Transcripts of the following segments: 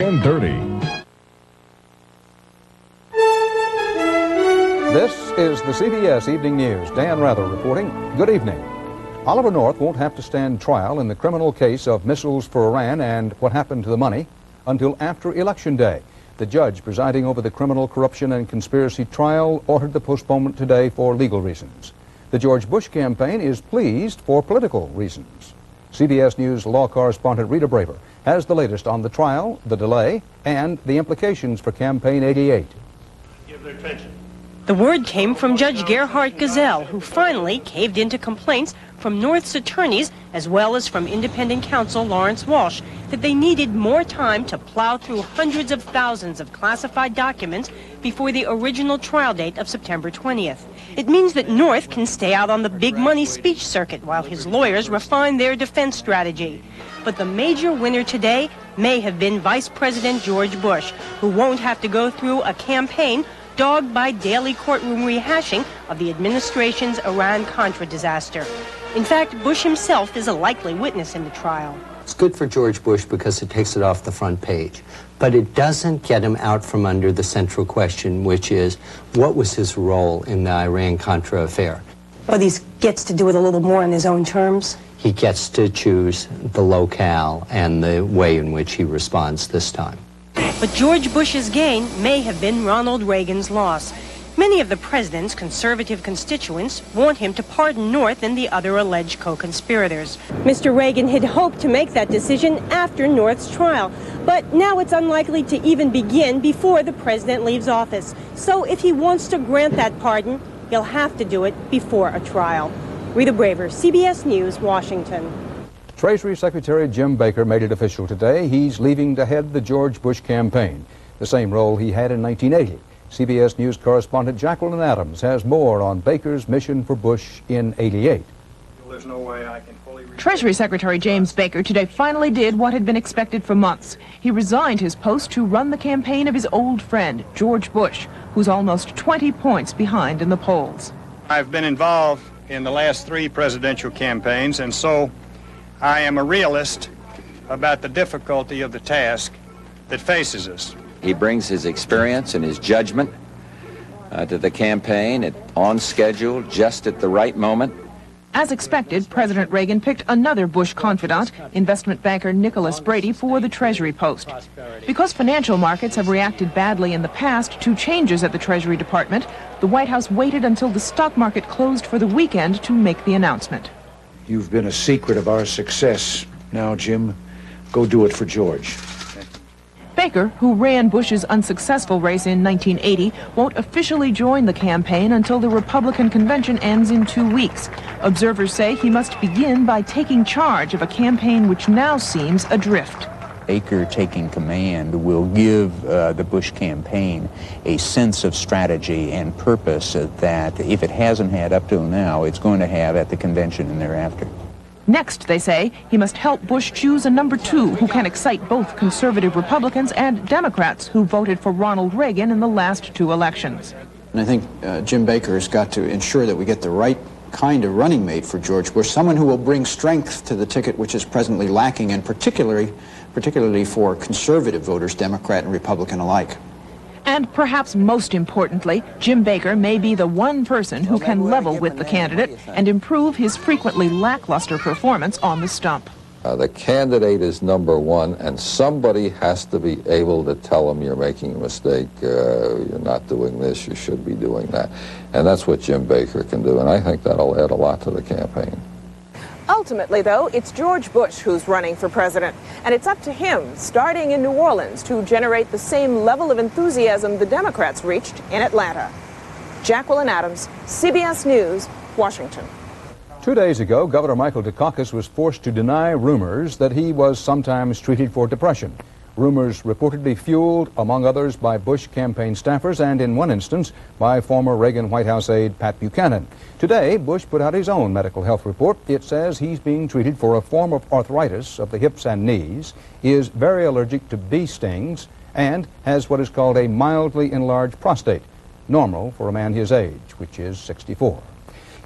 10:30. This is the CBS Evening News. Dan Rather reporting. Good evening. Oliver North won't have to stand trial in the criminal case of missiles for Iran and what happened to the money until after Election Day. The judge presiding over the criminal corruption and conspiracy trial ordered the postponement today for legal reasons. The George Bush campaign is pleased for political reasons. CBS News law correspondent Rita Braver has the latest on the trial, the delay, and the implications for Campaign 88. Give their attention. The word came from Judge Gerhard Gazelle, who finally caved into complaints from North's attorneys as well as from independent counsel Lawrence Walsh that they needed more time to plow through hundreds of thousands of classified documents before the original trial date of September 20th. It means that North can stay out on the big money speech circuit while his lawyers refine their defense strategy. But the major winner today may have been Vice President George Bush, who won't have to go through a campaign dogged by daily courtroom rehashing of the administration's Iran-Contra disaster. In fact, Bush himself is a likely witness in the trial. It's good for George Bush because it takes it off the front page, but it doesn't get him out from under the central question, which is, what was his role in the Iran-Contra affair? But he gets to do it a little more on his own terms. He gets to choose the locale and the way in which he responds this time. But George Bush's gain may have been Ronald Reagan's loss. Many of the president's conservative constituents want him to pardon North and the other alleged co-conspirators. Mr. Reagan had hoped to make that decision after North's trial, but now it's unlikely to even begin before the president leaves office. So if he wants to grant that pardon, he'll have to do it before a trial. Rita Braver, CBS News, Washington. Treasury Secretary Jim Baker made it official today. He's leaving to head the George Bush campaign, the same role he had in 1980. CBS News correspondent Jacqueline Adams has more on Baker's mission for Bush in '88. There's no way I can fully Treasury Secretary James Baker today finally did what had been expected for months. He resigned his post to run the campaign of his old friend, George Bush, who's almost 20 points behind in the polls. I've been involved in the last 3 presidential campaigns, and so I am a realist about the difficulty of the task that faces us. He brings his experience and his judgment to the campaign on schedule, just at the right moment. As expected, President Reagan picked another Bush confidant, investment banker Nicholas Brady, for the Treasury post. Because financial markets have reacted badly in the past to changes at the Treasury Department, the White House waited until the stock market closed for the weekend to make the announcement. You've been a secret of our success. Now, Jim, go do it for George. Baker, who ran Bush's unsuccessful race in 1980, won't officially join the campaign until the Republican convention ends in 2 weeks. Observers say he must begin by taking charge of a campaign which now seems adrift. Baker taking command will give the Bush campaign a sense of strategy and purpose that, if it hasn't had up till now, it's going to have at the convention and thereafter. Next, they say, he must help Bush choose a number 2 who can excite both conservative Republicans and Democrats who voted for Ronald Reagan in the last 2 elections. And I think Jim Baker has got to ensure that we get the right kind of running mate for George Bush, someone who will bring strength to the ticket which is presently lacking, and particularly for conservative voters, Democrat and Republican alike. And perhaps most importantly, Jim Baker may be the one person who can level with the candidate and improve his frequently lackluster performance on the stump. The candidate is number 1, and somebody has to be able to tell him you're making a mistake, you're not doing this, you should be doing that. And that's what Jim Baker can do, and I think that'll add a lot to the campaign. Ultimately, though, it's George Bush who's running for president, and it's up to him, starting in New Orleans, to generate the same level of enthusiasm the Democrats reached in Atlanta. Jacqueline Adams, CBS News, Washington. 2 days ago, Governor Michael Dukakis was forced to deny rumors that he was sometimes treated for depression. Rumors reportedly fueled, among others, by Bush campaign staffers and, in one instance, by former Reagan White House aide Pat Buchanan. Today, Bush put out his own medical health report. It says he's being treated for a form of arthritis of the hips and knees, is very allergic to bee stings, and has what is called a mildly enlarged prostate, normal for a man his age, which is 64.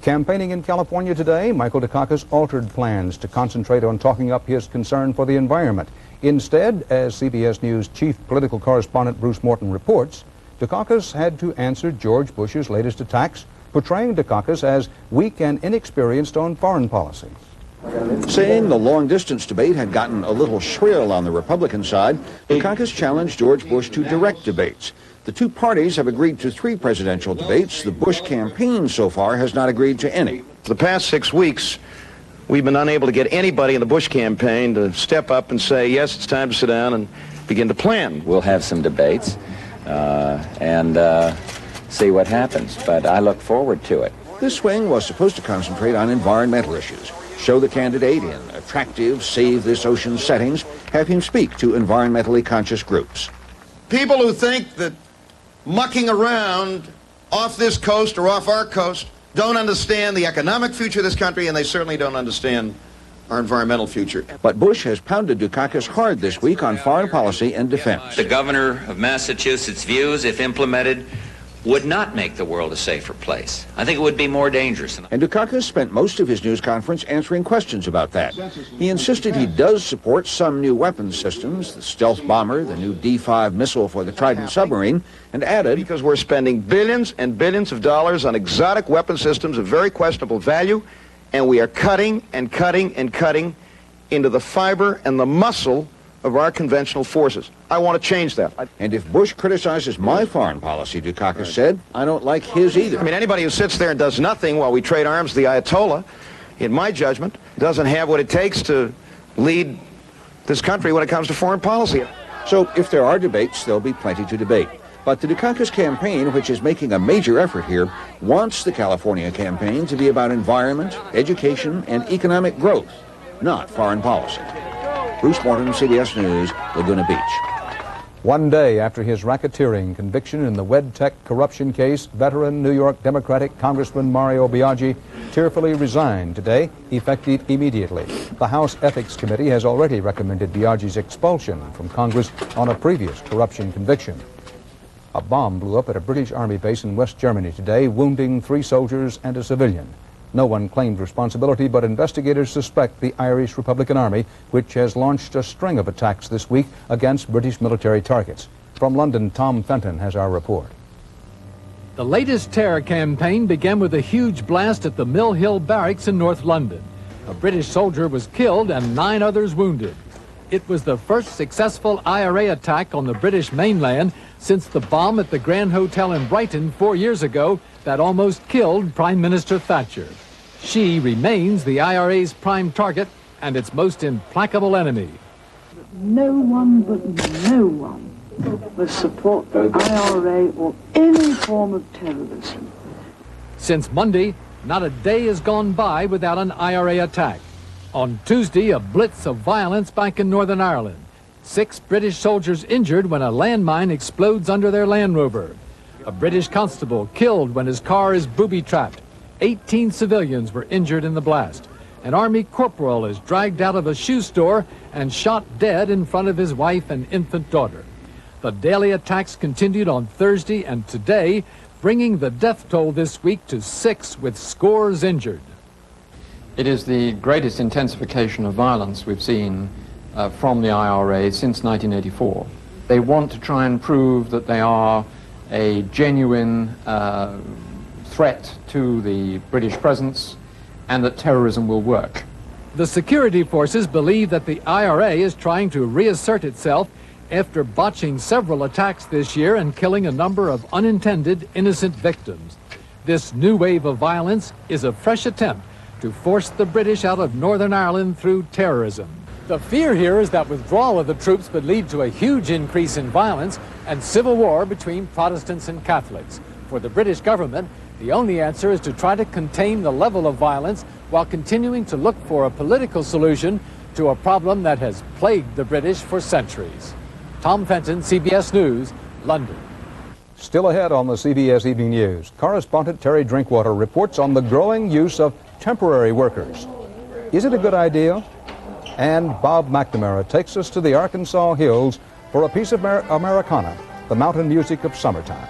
Campaigning in California today, Michael Dukakis altered plans to concentrate on talking up his concern for the environment. Instead, as CBS News chief political correspondent Bruce Morton reports, Dukakis had to answer George Bush's latest attacks, portraying Dukakis as weak and inexperienced on foreign policy. Saying the long-distance debate had gotten a little shrill on the Republican side, Dukakis challenged George Bush to direct debates. The two parties have agreed to 3 presidential debates. The Bush campaign so far has not agreed to any. For the past 6 weeks, we've been unable to get anybody in the Bush campaign to step up and say, yes, it's time to sit down and begin to plan. We'll have some debates and see what happens, but I look forward to it. This swing was supposed to concentrate on environmental issues, show the candidate in attractive, save this ocean settings, have him speak to environmentally conscious groups. People who think that mucking around off this coast or off our coast don't understand the economic future of this country, and they certainly don't understand our environmental future. But Bush has pounded Dukakis hard this week on foreign policy and defense. The governor of Massachusetts' views, if implemented, would not make the world a safer place. I think it would be more dangerous. And Dukakis spent most of his news conference answering questions about that. He insisted he does support some new weapons systems, the stealth bomber, the new D-5 missile for the Trident submarine, and added, because we're spending billions and billions of dollars on exotic weapon systems of very questionable value, and we are cutting and cutting and cutting into the fiber and the muscle of our conventional forces. I want to change that. And if Bush criticizes my foreign policy, Dukakis said, I don't like his either. I mean, anybody who sits there and does nothing while we trade arms to the Ayatollah, in my judgment, doesn't have what it takes to lead this country when it comes to foreign policy. So if there are debates, there'll be plenty to debate. But the Dukakis campaign, which is making a major effort here, wants the California campaign to be about environment, education, and economic growth, not foreign policy. Bruce Morton, CBS News, Laguna Beach. One day after his racketeering conviction in the WedTech corruption case, veteran New York Democratic Congressman Mario Biaggi tearfully resigned today, effective immediately. The House Ethics Committee has already recommended Biaggi's expulsion from Congress on a previous corruption conviction. A bomb blew up at a British Army base in West Germany today, wounding 3 soldiers and a civilian. No one claimed responsibility, but investigators suspect the Irish Republican Army, which has launched a string of attacks this week against British military targets. From London, Tom Fenton has our report. The latest terror campaign began with a huge blast at the Mill Hill Barracks in North London. A British soldier was killed and 9 others wounded. It was the first successful IRA attack on the British mainland since the bomb at the Grand Hotel in Brighton 4 years ago that almost killed Prime Minister Thatcher. She remains the IRA's prime target and its most implacable enemy. No one but no one will support the IRA or any form of terrorism. Since Monday, not a day has gone by without an IRA attack. On Tuesday, a blitz of violence back in Northern Ireland. 6 British soldiers injured when a landmine explodes under their Land Rover. A British constable killed when his car is booby-trapped. 18 civilians were injured in the blast. An Army corporal is dragged out of a shoe store and shot dead in front of his wife and infant daughter. The daily attacks continued on Thursday and today, bringing the death toll this week to 6 with scores injured. It is the greatest intensification of violence we've seen from the IRA since 1984. They want to try and prove that they are a genuine threat to the British presence and that terrorism will work. The security forces believe that the IRA is trying to reassert itself after botching several attacks this year and killing a number of unintended innocent victims. This new wave of violence is a fresh attempt to force the British out of Northern Ireland through terrorism. The fear here is that withdrawal of the troops would lead to a huge increase in violence and civil war between Protestants and Catholics. For the British government, the only answer is to try to contain the level of violence while continuing to look for a political solution to a problem that has plagued the British for centuries. Tom Fenton, CBS News, London. Still ahead on the CBS Evening News, correspondent Terry Drinkwater reports on the growing use of temporary workers. Is it a good idea? And Bob McNamara takes us to the Arkansas hills for a piece of Americana, the mountain music of summertime.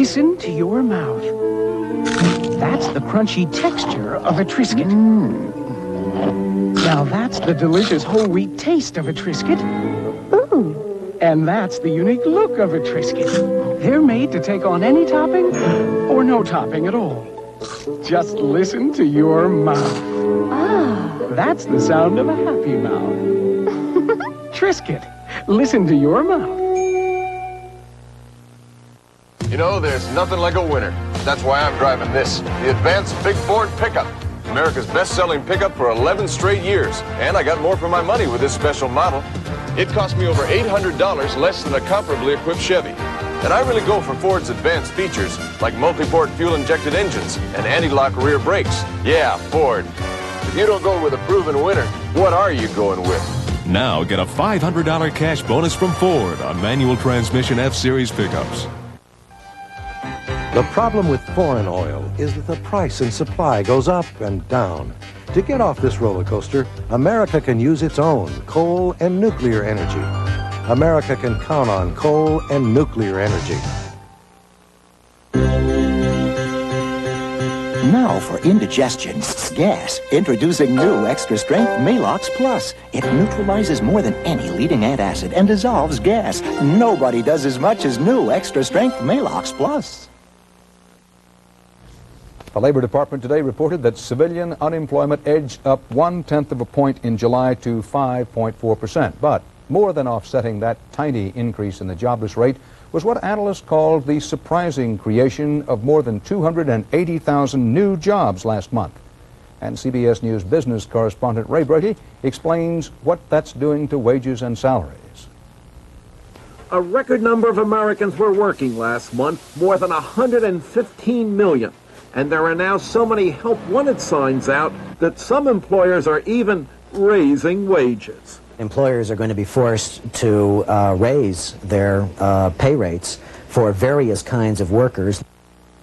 listen to your mouth. That's the crunchy texture of a Triscuit. Now that's the delicious whole wheat taste of a Triscuit. And that's the unique look of a Triscuit. They're made to take on any topping or no topping at all. Just listen to your mouth. That's the sound of a happy mouth. Triscuit, listen to your mouth. You know, there's nothing like a winner. That's why I'm driving this, the Advanced Big Ford Pickup. America's best-selling pickup for 11 straight years. And I got more for my money with this special model. It cost me over $800 less than a comparably equipped Chevy. And I really go for Ford's advanced features, like multi-port fuel-injected engines and anti-lock rear brakes. Yeah, Ford. If you don't go with a proven winner, what are you going with? Now get a $500 cash bonus from Ford on manual transmission F-Series pickups. The problem with foreign oil is that the price and supply goes up and down. To get off this roller coaster, America can use its own coal and nuclear energy. America can count on coal and nuclear energy. Now for indigestion, gas, introducing new extra strength Malox Plus. It neutralizes more than any leading antacid and dissolves gas. Nobody does as much as new extra strength Malox Plus. The Labor Department today reported that civilian unemployment edged up 0.1 of a point in July to 5.4%. But more than offsetting that tiny increase in the jobless rate was what analysts called the surprising creation of more than 280,000 new jobs last month. And CBS News business correspondent Ray Brady explains what that's doing to wages and salaries. A record number of Americans were working last month, more than 115 million. And there are now so many help wanted signs out that some employers are even raising wages. Employers are going to be forced to raise their pay rates for various kinds of workers.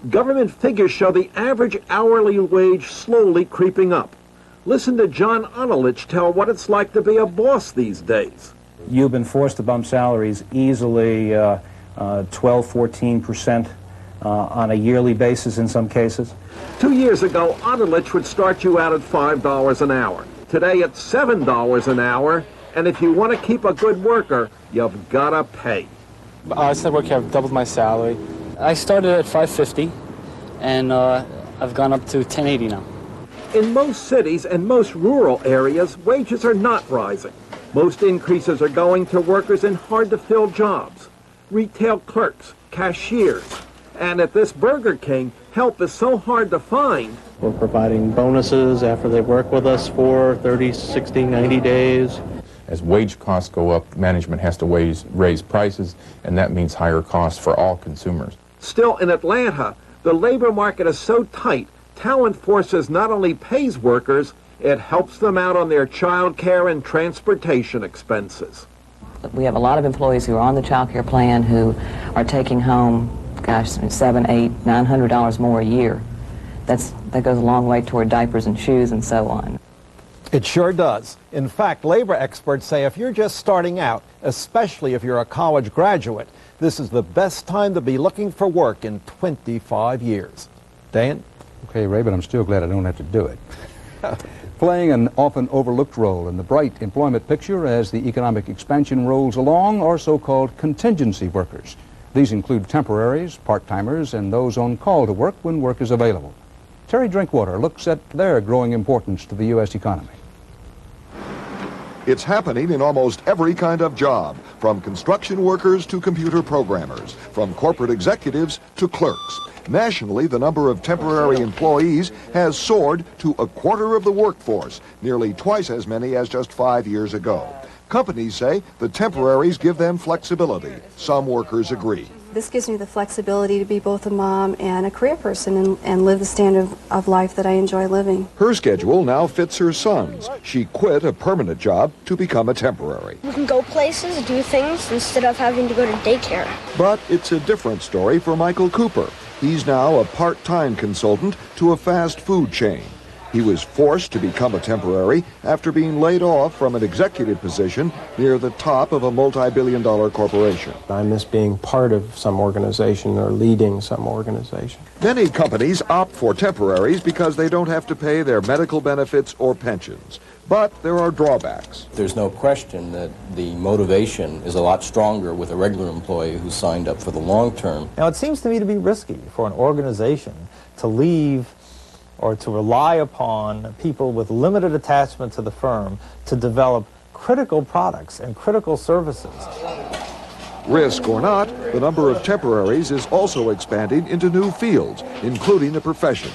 Government figures show the average hourly wage slowly creeping up. Listen to John Onelich tell what it's like to be a boss these days. You've been forced to bump salaries easily 12-14% on a yearly basis in some cases. 2 years ago, Onelich would start you out at $5 an hour. Today it's $7 an hour, and if you want to keep a good worker, you've got to pay. Since I work here, I've doubled my salary. I started at $5.50, and I've gone up to $10.80 now. In most cities and most rural areas, wages are not rising. Most increases are going to workers in hard-to-fill jobs, retail clerks, cashiers. And at this Burger King, help is so hard to find. We're providing bonuses after they work with us for 30, 60, 90 days. As wage costs go up, management has to raise prices, and that means higher costs for all consumers. Still, in Atlanta, the labor market is so tight, Talent Forces not only pays workers, it helps them out on their child care and transportation expenses. We have a lot of employees who are on the child care plan who are taking home, gosh, $700, $800, $900 more a year. That goes a long way toward diapers and shoes and so on. It sure does. In fact, labor experts say if you're just starting out, especially if you're a college graduate, this is the best time to be looking for work in 25 years. Dan? Okay, Ray, but I'm still glad I don't have to do it. Playing an often overlooked role in the bright employment picture as the economic expansion rolls along are so-called contingency workers. These include temporaries, part-timers, and those on call to work when work is available. Terry Drinkwater looks at their growing importance to the U.S. economy. It's happening in almost every kind of job, from construction workers to computer programmers, from corporate executives to clerks. Nationally, the number of temporary employees has soared to 1/4 of the workforce, nearly twice as many as just 5 years ago. Companies say the temporaries give them flexibility. Some workers agree. This gives me the flexibility to be both a mom and a career person and live the standard of life that I enjoy living. Her schedule now fits her son's. She quit a permanent job to become a temporary. We can go places, do things, instead of having to go to daycare. But it's a different story for Michael Cooper. He's now a part-time consultant to a fast food chain. He was forced to become a temporary after being laid off from an executive position near the top of a multi-billion-dollar corporation. I miss being part of some organization or leading some organization. Many companies opt for temporaries because they don't have to pay their medical benefits or pensions. But there are drawbacks. There's no question that the motivation is a lot stronger with a regular employee who's signed up for the long term. Now, it seems to me to be risky for an organization to leave or to rely upon people with limited attachment to the firm to develop critical products and critical services. Risk or not, the number of temporaries is also expanding into new fields, including the professions.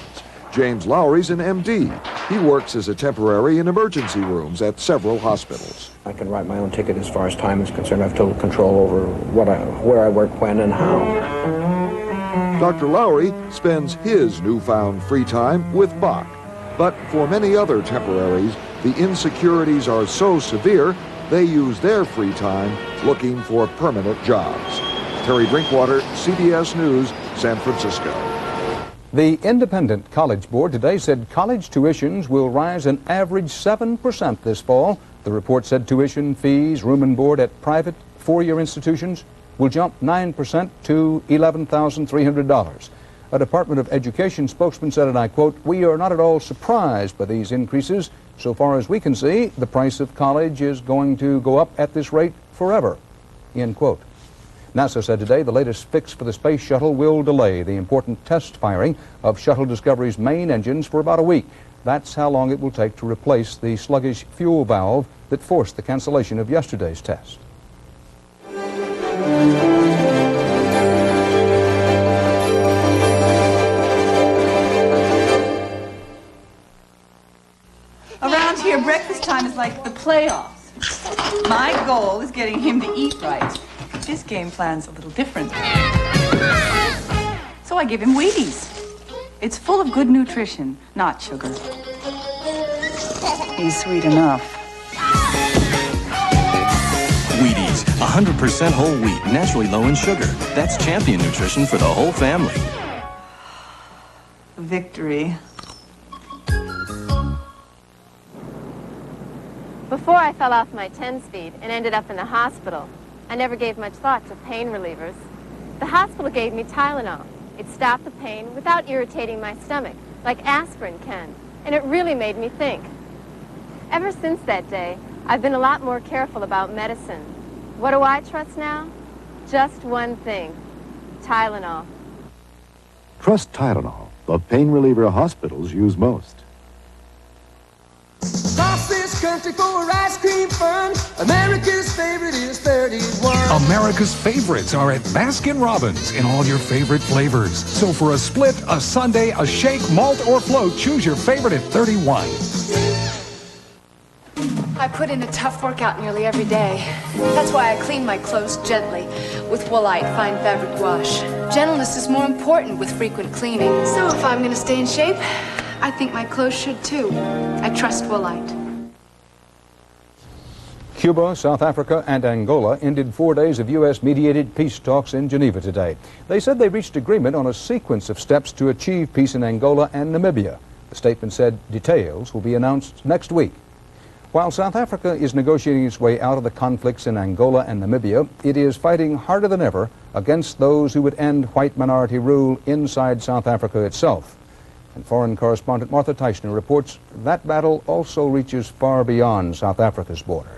James Lowry's an MD. He works as a temporary in emergency rooms at several hospitals. I can write my own ticket as far as time is concerned. I have total control over where I work, when, and how. Dr. Lowry spends his newfound free time with Bach. But for many other temporaries, the insecurities are so severe, they use their free time looking for permanent jobs. Terry Drinkwater, CBS News, San Francisco. The Independent College Board today said college tuitions will rise an average 7% this fall. The report said tuition, fees, room and board at private four-year institutions will jump 9% to $11,300. A Department of Education spokesman said, and I quote, "We are not at all surprised by these increases. So far as we can see, the price of college is going to go up at this rate forever," end quote. NASA said today the latest fix for the space shuttle will delay the important test firing of Shuttle Discovery's main engines for about a week. That's how long it will take to replace the sluggish fuel valve that forced the cancellation of yesterday's test. Around here, breakfast time is like the playoffs. My goal is getting him to eat right. His game plan's a little different. So I give him Wheaties. It's full of good nutrition, not sugar. He's sweet enough. Wheaties, 100% whole wheat, naturally low in sugar. That's champion nutrition for the whole family. Victory. Before I fell off my 10-speed and ended up in the hospital, I never gave much thought to pain relievers. The hospital gave me Tylenol. It stopped the pain without irritating my stomach, like aspirin can, and it really made me think. Ever since that day, I've been a lot more careful about medicine. What do I trust now? Just one thing, Tylenol. Trust Tylenol, the pain reliever hospitals use most. Cross this country for ice cream fun. America's favorite is 31. America's favorites are at Baskin-Robbins in all your favorite flavors. So for a split, a sundae, a shake, malt, or float, choose your favorite at 31. I put in a tough workout nearly every day. That's why I clean my clothes gently with Woolite Fine Fabric Wash. Gentleness is more important with frequent cleaning. So if I'm going to stay in shape, I think my clothes should too. I trust Woolite. Cuba, South Africa, and Angola ended 4 days of U.S.-mediated peace talks in Geneva today. They said they reached agreement on a sequence of steps to achieve peace in Angola and Namibia. The statement said details will be announced next week. While South Africa is negotiating its way out of the conflicts in Angola and Namibia, it is fighting harder than ever against those who would end white minority rule inside South Africa itself. And foreign correspondent Martha Teichner reports that battle also reaches far beyond South Africa's borders.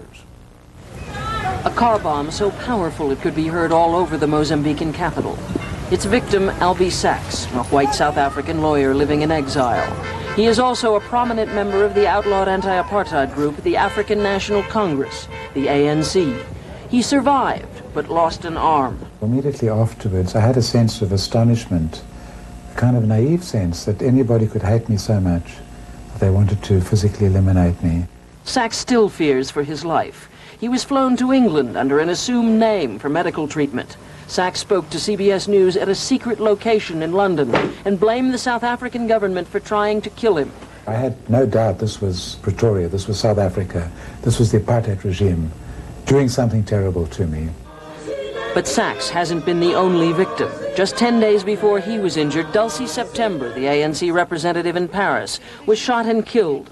A car bomb so powerful it could be heard all over the Mozambican capital. Its victim, Albie Sachs, a white South African lawyer living in exile. He is also a prominent member of the outlawed anti-apartheid group, the African National Congress, the ANC. He survived, but lost an arm. Immediately afterwards, I had a sense of astonishment, a kind of naive sense that anybody could hate me so much that they wanted to physically eliminate me. Sachs still fears for his life. He was flown to England under an assumed name for medical treatment. Sachs spoke to CBS News at a secret location in London and blamed the South African government for trying to kill him. I had no doubt this was Pretoria, this was South Africa, this was the apartheid regime doing something terrible to me. But Sachs hasn't been the only victim. Just 10 days before he was injured, Dulcie September, the ANC representative in Paris, was shot and killed.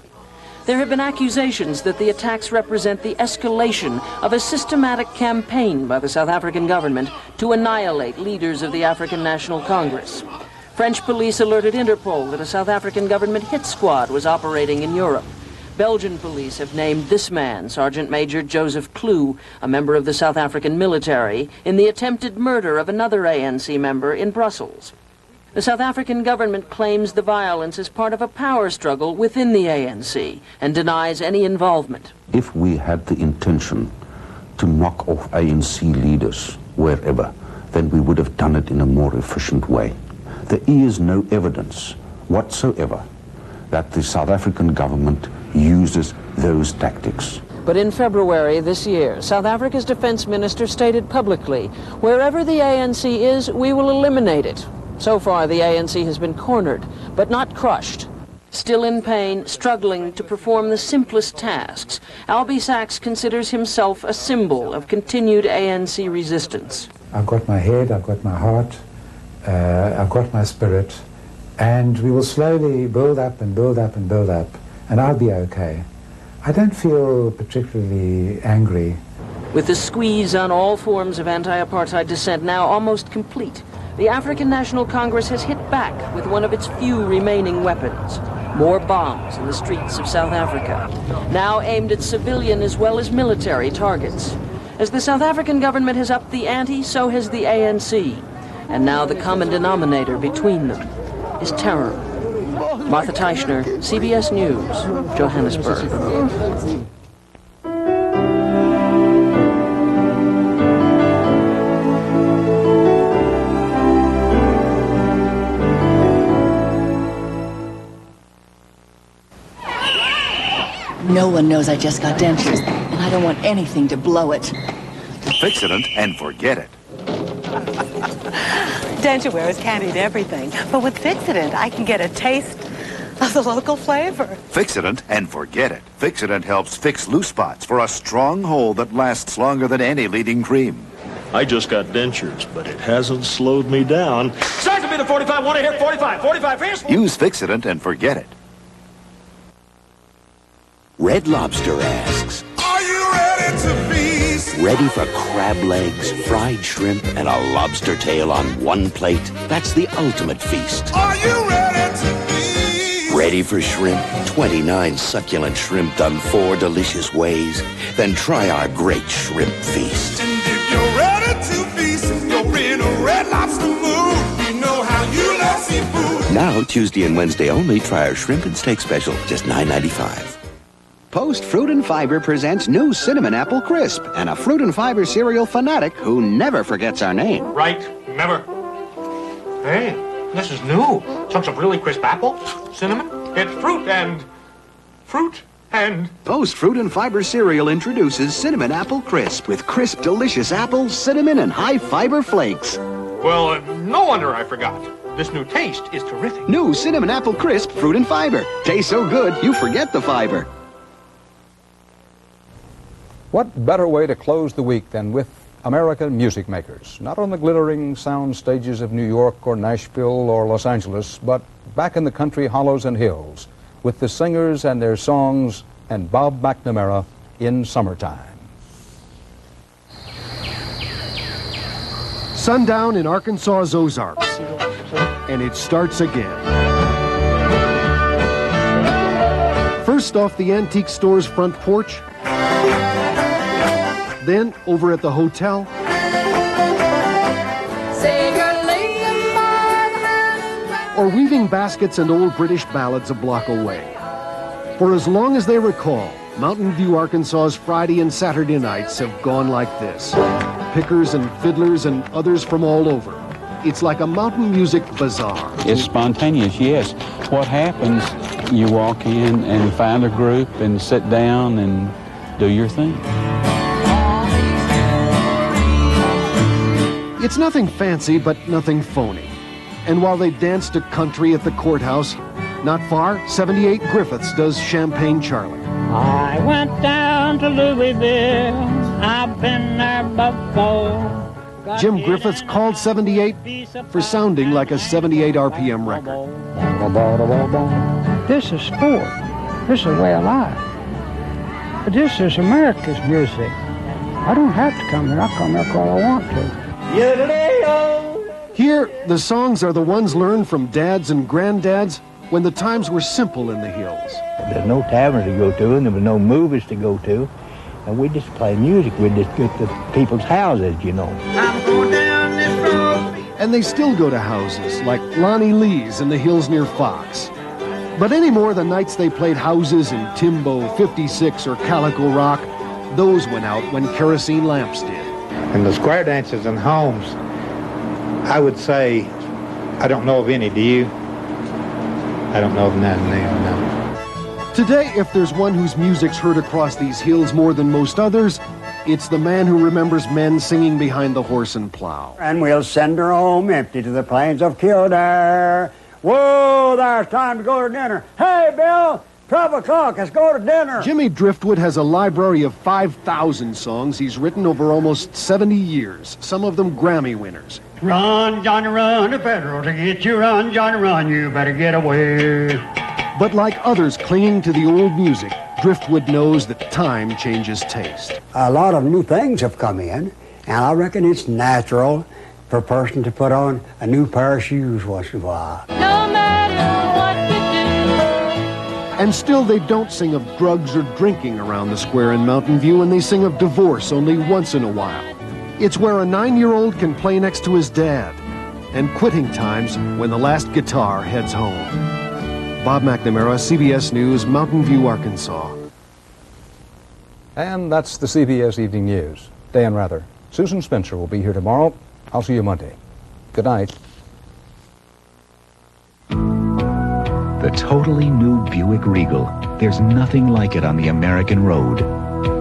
There have been accusations that the attacks represent the escalation of a systematic campaign by the South African government to annihilate leaders of the African National Congress. French police alerted Interpol that a South African government hit squad was operating in Europe. Belgian police have named this man, Sergeant Major Joseph Kloo, a member of the South African military, in the attempted murder of another ANC member in Brussels. The South African government claims the violence is part of a power struggle within the ANC and denies any involvement. If we had the intention to knock off ANC leaders wherever, then we would have done it in a more efficient way. There is no evidence whatsoever that the South African government uses those tactics. But in February this year, South Africa's defense minister stated publicly, wherever the ANC is, we will eliminate it. So far, the ANC has been cornered, but not crushed. Still in pain, struggling to perform the simplest tasks, Albie Sachs considers himself a symbol of continued ANC resistance. I've got my head, I've got my heart, I've got my spirit, and we will slowly build up and build up and build up, and I'll be okay. I don't feel particularly angry. With the squeeze on all forms of anti-apartheid dissent now almost complete, the African National Congress has hit back with one of its few remaining weapons, more bombs in the streets of South Africa, now aimed at civilian as well as military targets. As the South African government has upped the ante, so has the ANC, and now the common denominator between them is terror. Martha Teichner, CBS News, Johannesburg. No one knows I just got dentures, and I don't want anything to blow it. Fix it and forget it. Denture is candied everything, but with Fix-It, I can get a taste of the local flavor. Fix-It and forget it. Fix-It helps fix loose spots for a strong hold that lasts longer than any leading cream. I just got dentures, but it hasn't slowed me down. Start to be the 45, want to hear 45, 45, here's... Use Fix-It and forget it. Red Lobster asks, Are you ready to feast? ready for crab legs, fried shrimp, and a lobster tail on one plate? That's the ultimate feast. Are you ready to feast? Ready for shrimp? 29 succulent shrimp done 4 delicious ways? Then try our great shrimp feast. And if you're ready to feast, you're in a Red Lobster mood. We know how you love seafood. Now, Tuesday and Wednesday only, try our shrimp and steak special, just $9.95. Post Fruit and Fiber presents new Cinnamon Apple Crisp, and a Fruit and Fiber cereal fanatic who never forgets our name. Right, never. Hey, this is new. Chunks of really crisp apple, cinnamon. It's fruit and... Post Fruit and Fiber cereal introduces Cinnamon Apple Crisp with crisp, delicious apple, cinnamon, and high-fiber flakes. Well, no wonder I forgot. This new taste is terrific. New Cinnamon Apple Crisp Fruit and Fiber. Tastes so good, you forget the fiber. What better way to close the week than with American music makers? Not on the glittering sound stages of New York or Nashville or Los Angeles, but back in the country hollows and hills with the singers and their songs and Bob McNamara in Summertime. Sundown in Arkansas's Ozarks, and it starts again. First off the antique store's front porch, then over at the hotel, or weaving baskets and old British ballads a block away. For as long as they recall, Mountain View, Arkansas's Friday and Saturday nights have gone like this. Pickers and fiddlers and others from all over. It's like a mountain music bazaar. It's spontaneous, yes. What happens, you walk in and find a group and sit down and do your thing. It's nothing fancy, but nothing phony. And while they dance to country at the courthouse, not far, 78 Griffiths does Champagne Charlie. I went down to Louisville, I've been there before. Jim Griffiths called 78 for sounding like a 78 RPM record. This is sport. This is a way of life. But this is America's music. I don't have to come here. I come here because I want to. Here, the songs are the ones learned from dads and granddads when the times were simple in the hills. There's no tavern to go to, and there was no movies to go to. And we just play music. We just get to people's houses, you know. I'm going down this road. And they still go to houses like Lonnie Lee's in the hills near Fox. But any more the nights they played houses in Timbo, 56, or Calico Rock, those went out when kerosene lamps did. And the square dances and homes, I would say, I don't know of any, do you? I don't know of none, no. Today, if there's one whose music's heard across these hills more than most others, it's the man who remembers men singing behind the horse and plow. And we'll send her home empty to the plains of Kildare. Whoa, there's time to go to dinner. Hey, Bill, 12 o'clock, let's go to dinner. Jimmy Driftwood has a library of 5,000 songs he's written over almost 70 years, some of them Grammy winners. Run, Johnny, run, the federal to get you. Run, Johnny, run, you better get away. But like others clinging to the old music, Driftwood knows that time changes taste. A lot of new things have come in, and I reckon it's natural for a person to put on a new pair of shoes once in a while. No matter what you do. And still they don't sing of drugs or drinking around the square in Mountain View, and they sing of divorce only once in a while. It's where a 9-year-old can play next to his dad, and quitting times when the last guitar heads home. Bob McNamara, CBS News, Mountain View, Arkansas. And that's the CBS Evening News. Dan Rather. Susan Spencer will be here tomorrow. I'll see you Monday. Good night. The totally new Buick Regal. There's nothing like it on the American road.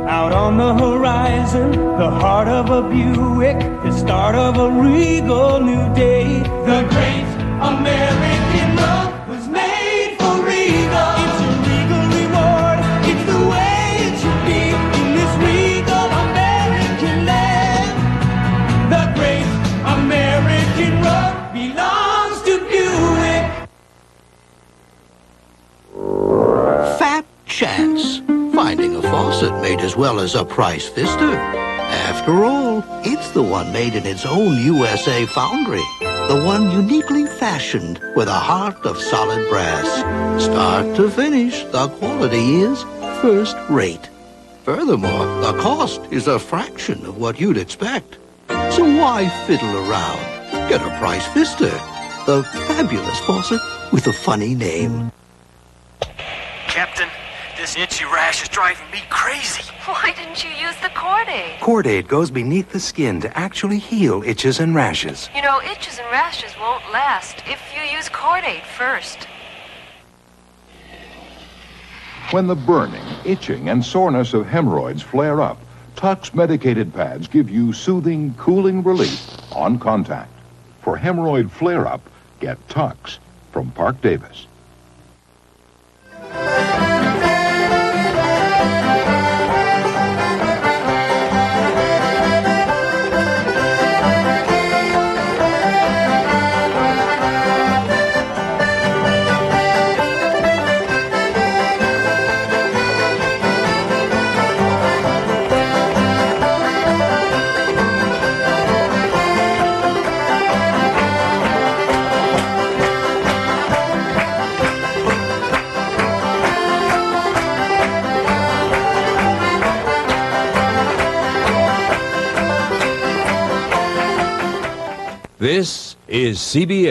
Out on the horizon, the heart of a Buick, the start of a regal new day. The great American road was made for regal. It's a regal reward, it's the way it should be in this regal American land. The great American road belongs to Buick. Fat chance. Finding a faucet made as well as a price fister. After all, it's the one made in its own USA foundry. The one uniquely fashioned with a heart of solid brass. Start to finish, the quality is first rate. Furthermore, the cost is a fraction of what you'd expect. So why fiddle around? Get a price fister. The fabulous faucet with a funny name. Captain, this itchy rash is driving me crazy. Why didn't you use the Cord-Aid? Cord-Aid goes beneath the skin to actually heal itches and rashes. You know, itches and rashes won't last if you use Cord-Aid first. When the burning, itching, and soreness of hemorrhoids flare up, Tux medicated pads give you soothing, cooling relief on contact. For hemorrhoid flare-up, get Tux from Park Davis. This is CBS.